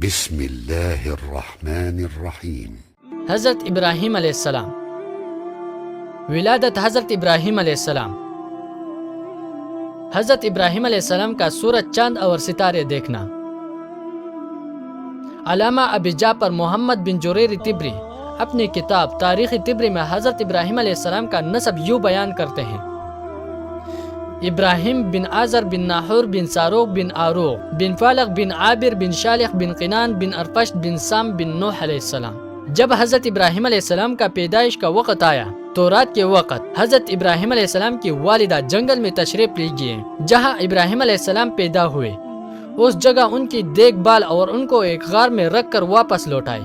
بسم اللہ الرحمن الرحیم۔ حضرت ابراہیم علیہ السلام۔ ولادت حضرت ابراہیم علیہ السلام۔ حضرت ابراہیم علیہ السلام کا سورج، چاند اور ستارے دیکھنا۔ علامہ ابی جعفر محمد بن جریر طبری اپنی کتاب تاریخ طبری میں حضرت ابراہیم علیہ السلام کا نسب یوں بیان کرتے ہیں: ابراہیم بن آزر بن ناحور بن ساروق بن آروق بن فالق بن عابر بن شالخ بن قنان بن ارفشت بن سام بن نوح علیہ السلام۔ جب حضرت ابراہیم علیہ السلام کا پیدائش کا وقت آیا تو رات کے وقت حضرت ابراہیم علیہ السلام کی والدہ جنگل میں تشریف لے گئے، جہاں ابراہیم علیہ السلام پیدا ہوئے۔ اس جگہ ان کی دیکھ بھال اور ان کو ایک غار میں رکھ کر واپس لوٹائے۔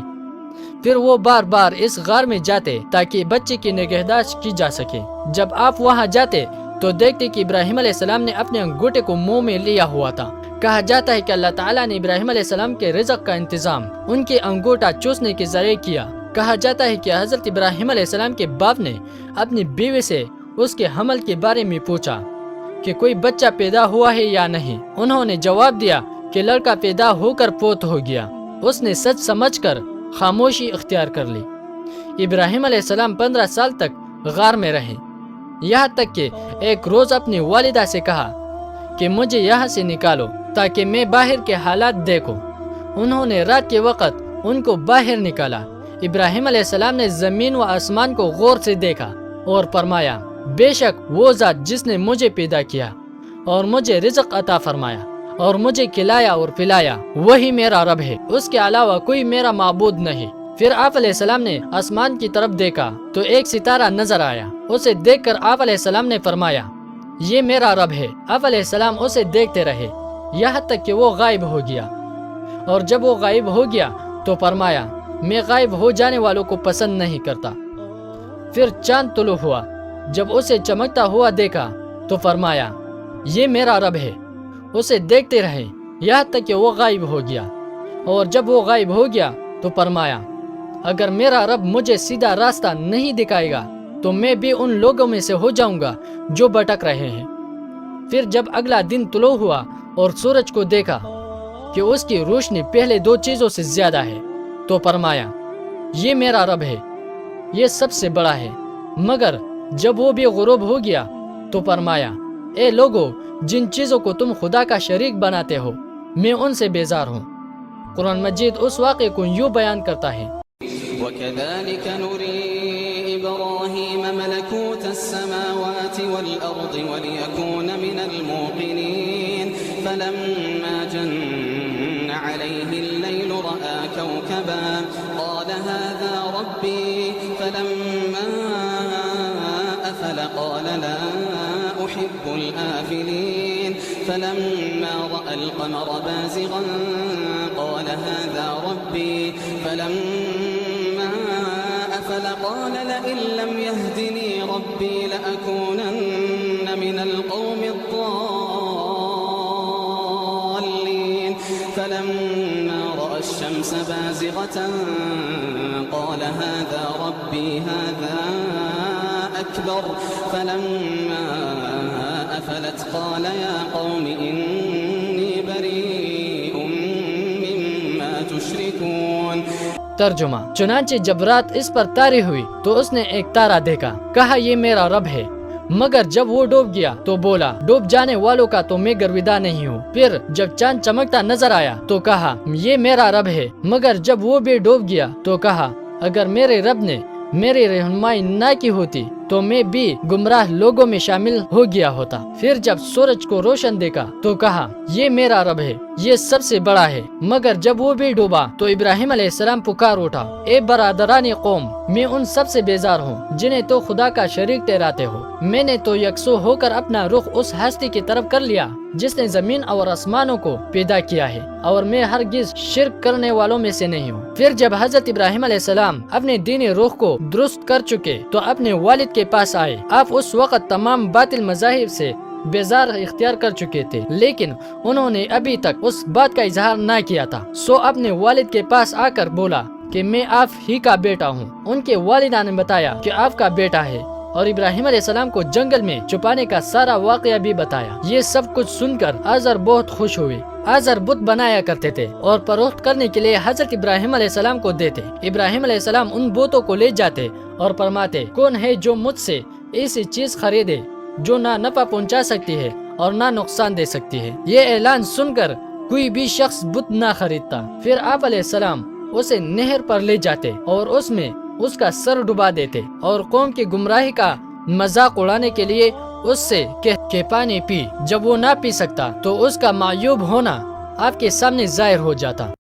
پھر وہ بار بار اس غار میں جاتے تاکہ بچے کی نگہداشت کی جا سکے۔ جب آپ وہاں جاتے تو دیکھتے کہ ابراہیم علیہ السلام نے اپنے انگوٹھے کو منہ میں لیا ہوا تھا۔ کہا جاتا ہے کہ اللہ تعالیٰ نے ابراہیم علیہ السلام کے رزق کا انتظام ان کے انگوٹھا چوسنے کے ذریعے کیا۔ کہا جاتا ہے کہ حضرت ابراہیم علیہ السلام کے باپ نے اپنی بیوی سے اس کے حمل کے بارے میں پوچھا کہ کوئی بچہ پیدا ہوا ہے یا نہیں۔ انہوں نے جواب دیا کہ لڑکا پیدا ہو کر فوت ہو گیا۔ اس نے سچ سمجھ کر خاموشی اختیار کر لی۔ ابراہیم علیہ السلام 15 سال تک غار میں رہے، یہاں تک کہ ایک روز اپنی والدہ سے کہا کہ مجھے یہاں سے نکالو تاکہ میں باہر کے حالات دیکھوں۔ انہوں نے رات کے وقت ان کو باہر نکالا۔ ابراہیم علیہ السلام نے زمین و آسمان کو غور سے دیکھا اور فرمایا: بے شک وہ ذات جس نے مجھے پیدا کیا اور مجھے رزق عطا فرمایا اور مجھے کھلایا اور پلایا، وہی میرا رب ہے، اس کے علاوہ کوئی میرا معبود نہیں۔ پھر آپ علیہ السلام نے آسمان کی طرف دیکھا تو ایک ستارہ نظر آیا۔ اسے دیکھ کر آپ علیہ السلام نے فرمایا: یہ میرا رب ہے۔ آپ علیہ السلام اسے دیکھتے رہے یہاں تک کہ وہ غائب ہو گیا، اور جب وہ غائب ہو گیا تو فرمایا: میں غائب ہو جانے والوں کو پسند نہیں کرتا۔ پھر چاند طلوع ہوا، جب اسے چمکتا ہوا دیکھا تو فرمایا: یہ میرا رب ہے۔ اسے دیکھتے رہے یہاں تک کہ وہ غائب ہو گیا، اور جب وہ غائب ہو گیا تو فرمایا: اگر میرا رب مجھے سیدھا راستہ نہیں دکھائے گا تو میں بھی ان لوگوں میں سے ہو جاؤں گا جو بھٹک رہے ہیں۔ پھر جب اگلا دن طلوع ہوا اور سورج کو دیکھا کہ اس کی روشنی پہلے 2 چیزوں سے زیادہ ہے تو فرمایا: یہ میرا رب ہے، یہ سب سے بڑا ہے۔ مگر جب وہ بھی غروب ہو گیا تو فرمایا: اے لوگو، جن چیزوں کو تم خدا کا شریک بناتے ہو میں ان سے بیزار ہوں۔ قرآن مجید اس واقعے کو یوں بیان کرتا ہے: وَكَذَلِكَ نُرِي إِبْرَاهِيمَ مَلَكُوتَ السَّمَاوَاتِ وَالْأَرْضِ وَلِيَكُونَ مِنَ الْمُوقِنِينَ فَلَمَّا جَنَّ عَلَيْهِ اللَّيْلُ رَأَىٰ كَوْكَبًا قَالَ هَٰذَا رَبِّي فَلَمَّا أَفَلَ قَالَ لَا أُحِبُّ الْآفِلِينَ فَلَمَّا رَأَى الْقَمَرَ بَازِغًا قَالَ هَٰذَا رَبِّي فَلَمَّا أَفَلَ قَالَ لَئِن لَّمْ يَهْدِنِي رَبِّي لَأَكُونَنَّ مِنَ الْقَوْمِ الضَّالِّينَ فَلَمَّا رَأَى الشَّمْسَ بَازِغَةً قَالَ هَٰذَا رَبِّي هَٰذَا أَكْبَرُ فَلَمَّا أَفَلَتْ قَالَ يَا قَوْمِ إِنِّي بَرِيءٌ مِّمَّا تُشْرِكُونَ۔ ترجمہ: چنانچہ جب رات اس پر تاری ہوئی تو اس نے ایک تارا دیکھا، کہا یہ میرا رب ہے۔ مگر جب وہ ڈوب گیا تو بولا: ڈوب جانے والوں کا تو میں گرویدہ نہیں ہوں۔ پھر جب چاند چمکتا نظر آیا تو کہا یہ میرا رب ہے۔ مگر جب وہ بھی ڈوب گیا تو کہا اگر میرے رب نے میری رہنمائی نہ کی ہوتی تو میں بھی گمراہ لوگوں میں شامل ہو گیا ہوتا۔ پھر جب سورج کو روشن دیکھا تو کہا یہ میرا رب ہے، یہ سب سے بڑا ہے۔ مگر جب وہ بھی ڈوبا تو ابراہیم علیہ السلام پکار اٹھا: اے برادران قوم، میں ان سب سے بیزار ہوں جنہیں تو خدا کا شریک ٹھہراتے ہو۔ میں نے تو یکسو ہو کر اپنا رخ اس ہستی کی طرف کر لیا جس نے زمین اور آسمانوں کو پیدا کیا ہے، اور میں ہرگز شرک کرنے والوں میں سے نہیں ہوں۔ پھر جب حضرت ابراہیم علیہ السلام اپنے دینی رخ کو درست کر چکے تو اپنے والد کے پاس آئے۔ آپ اس وقت تمام باطل مذاہب سے بیزار اختیار کر چکے تھے، لیکن انہوں نے ابھی تک اس بات کا اظہار نہ کیا تھا۔ سو اپنے والد کے پاس آ کر بولا کہ میں آپ ہی کا بیٹا ہوں۔ ان کے والدہ نے بتایا کہ آپ کا بیٹا ہے۔ اور ابراہیم علیہ السلام کو جنگل میں چھپانے کا سارا واقعہ بھی بتایا۔ یہ سب کچھ سن کر آزر بہت خوش ہوئے۔ آزر بت بنایا کرتے تھے اور فروخت کرنے کے لیے حضرت ابراہیم علیہ السلام کو دیتے۔ ابراہیم علیہ السلام ان بتوں کو لے جاتے اور فرماتے، کون ہے جو مجھ سے ایسی چیز خریدے جو نہ نفع پہنچا سکتی ہے اور نہ نقصان دے سکتی ہے۔ یہ اعلان سن کر کوئی بھی شخص بت نہ خریدتا۔ پھر آپ علیہ السلام اسے نہر پر لے جاتے اور اس میں اس کا سر ڈبا دیتے اور قوم کی گمراہی کا مذاق اڑانے کے لیے اس سے کہ پانی پی۔ جب وہ نہ پی سکتا تو اس کا معیوب ہونا آپ کے سامنے ظاہر ہو جاتا۔